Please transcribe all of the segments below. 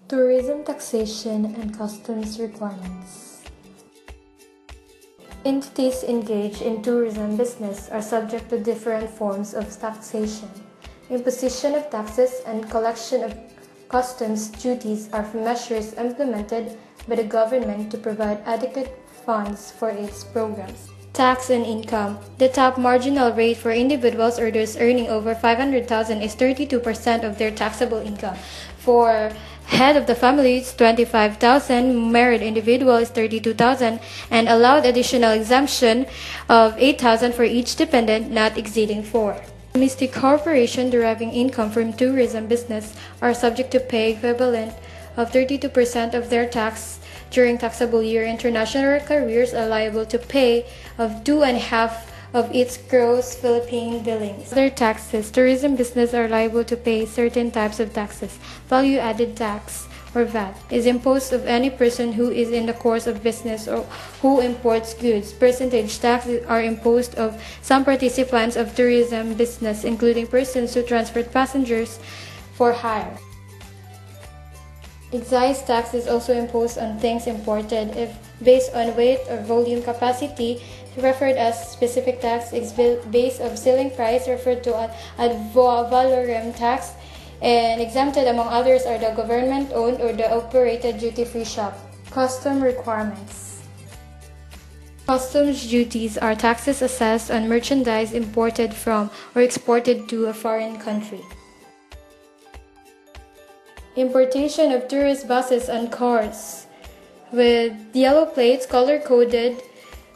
Tourism taxation and customs requirements. Entities engaged in tourism business are subject to different forms of taxation. Imposition of taxes and collection of customs duties are measures implemented by the government to provide adequate funds for its programs. Tax and income. The top marginal rate for individuals or those earning over 500,000 is 32% of their taxable income. For head of the family is 25,000, married individual is 32,000, and allowed additional exemption of 8,000 for each dependent not exceeding 4. Domestic corporations deriving income from tourism business are subject to pay equivalent of 32% of their tax during taxable year. International carriers are liable to pay of 2.5% of its gross Philippine billings. Other taxes. Tourism business are liable to pay certain types of taxes. Value-added tax, or VAT, is imposed of any person who is in the course of business or who imports goods. Percentage taxes are imposed of some participants of tourism business, including persons who transport passengers for hire. Excise tax is also imposed on things imported if based on weight or volume capacity, referred as specific tax. Is based of selling price, referred to ad valorem tax, and exempted among others are the government-owned or the operated duty-free shop. Custom requirements. Customs duties are taxes assessed on merchandise imported from or exported to a foreign country. Importation of tourist buses and cars with yellow plates color-coded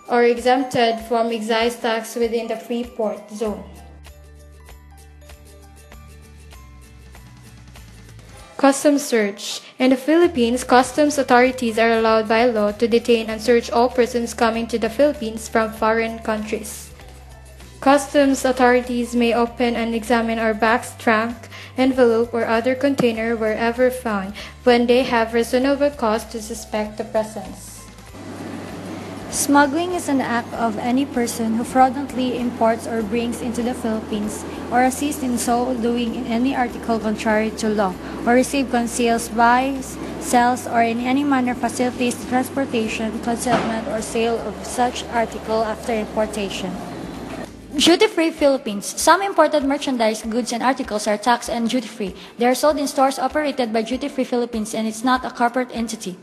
are exempted from excise tax within the free port zone. Customs search. In the Philippines, customs authorities are allowed by law to detain and search all persons coming to the Philippines from foreign countries. Customs authorities may open and examine our bags, trunk, envelope, or other container wherever found when they have reasonable cause to suspect the presence. Smuggling is an act of any person who fraudulently imports or brings into the Philippines or assists in so doing in any article contrary to law or receive, conceals, buys, sells, or in any manner facilitates the transportation, concealment, or sale of such article after importation. Duty-free Philippines. Some imported merchandise, goods, and articles are taxed and duty-free. They are sold in stores operated by Duty-Free Philippines and it's not a corporate entity.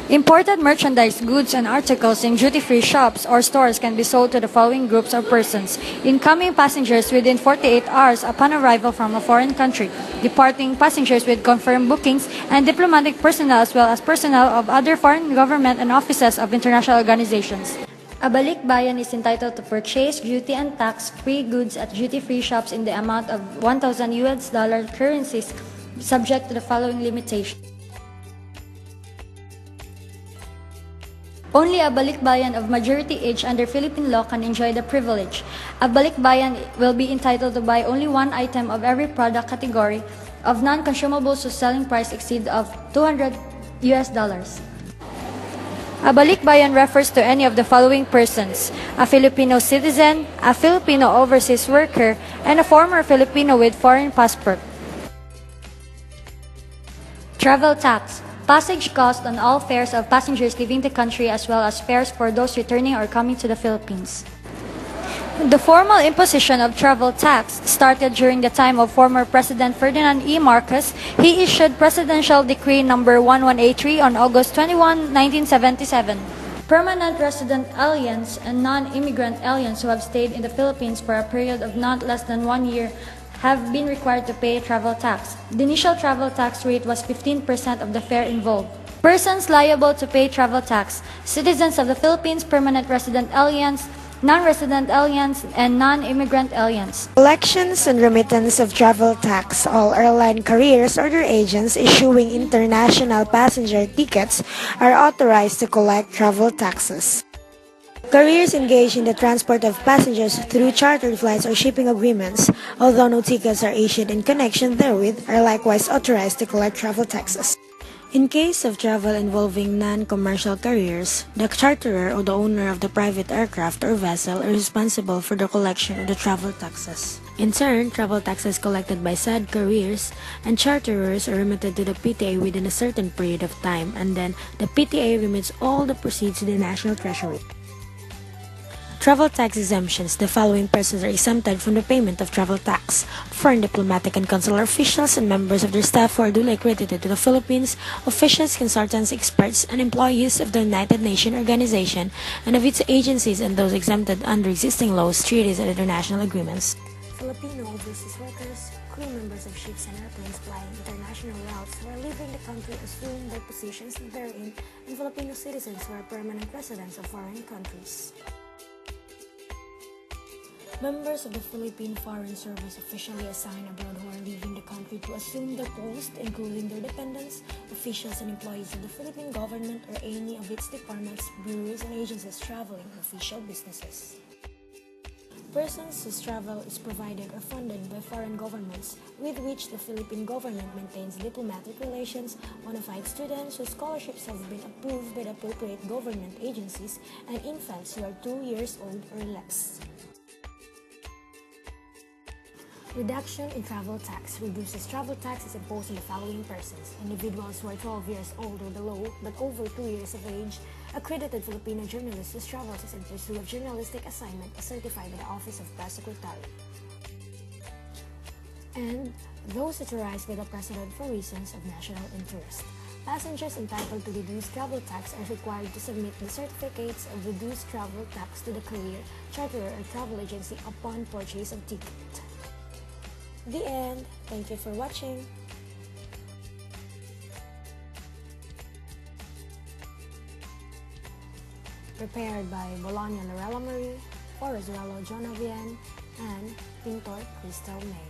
Imported merchandise, goods, and articles in duty-free shops or stores can be sold to the following groups of persons: incoming passengers within 48 hours upon arrival from a foreign country, departing passengers with confirmed bookings, and diplomatic personnel as well as personnel of other foreign government and offices of international organizations. A balikbayan is entitled to purchase duty and tax-free goods at duty-free shops in the amount of 1,000 US dollar currencies, subject to the following limitations. Only a balikbayan of majority age under Philippine law can enjoy the privilege. A balikbayan will be entitled to buy only one item of every product category of non-consumables whose selling price exceeds of 200 US dollars. A balikbayan refers to any of the following persons: a Filipino citizen, a Filipino overseas worker, and a former Filipino with foreign passport. Travel tax. Passage cost on all fares of passengers leaving the country as well as fares for those returning or coming to the Philippines. The formal imposition of travel tax started during the time of former President Ferdinand E. Marcos. He issued Presidential Decree No. 1183 on August 21, 1977. Permanent resident aliens and non-immigrant aliens who have stayed in the Philippines for a period of not less than 1 year have been required to pay travel tax. The initial travel tax rate was 15% of the fare involved. Persons liable to pay travel tax: citizens of the Philippines, permanent resident aliens, non-resident aliens, and non-immigrant aliens. Collections and remittance of travel tax. All airline carriers or their agents issuing international passenger tickets are authorized to collect travel taxes. Carriers engaged in the transport of passengers through chartered flights or shipping agreements, although no tickets are issued in connection therewith, are likewise authorized to collect travel taxes. In case of travel involving non-commercial carriers, the charterer or the owner of the private aircraft or vessel is responsible for the collection of the travel taxes. In turn, travel taxes collected by said carriers and charterers are remitted to the PTA within a certain period of time, and then the PTA remits all the proceeds to the National Treasury. Travel tax exemptions. The following persons are exempted from the payment of travel tax: foreign diplomatic and consular officials and members of their staff who are duly accredited to the Philippines, officials, consultants, experts, and employees of the United Nations Organization and of its agencies, and those exempted under existing laws, treaties, and international agreements. Filipino overseas workers, crew members of ships and airplanes flying international routes who are leaving the country assume their positions therein, and Filipino citizens who are permanent residents of foreign countries. Members of the Philippine Foreign Service officially assigned abroad who are leaving the country to assume their post, including their dependents, officials, and employees of the Philippine government or any of its departments, bureaus, and agencies traveling on official businesses. Persons whose travel is provided or funded by foreign governments with which the Philippine government maintains diplomatic relations, bona fide students whose scholarships have been approved by the appropriate government agencies, and infants who are 2 years old or less. Reduction in travel tax. Reduces travel tax is imposed on the following persons: individuals who are 12 years old or below but over 2 years of age, accredited Filipino journalists whose travels is in pursuit of journalistic assignment as certified by the Office of Press Secretary, and those authorized by the President for reasons of national interest. Passengers entitled to reduced travel tax are required to submit the certificates of reduced travel tax to the carrier, charterer, or travel agency upon purchase of ticket. The end. Thank you for watching. Prepared by Bologna Lorella Marie, Orezuelo Jonavian, and Pintor Crystal May.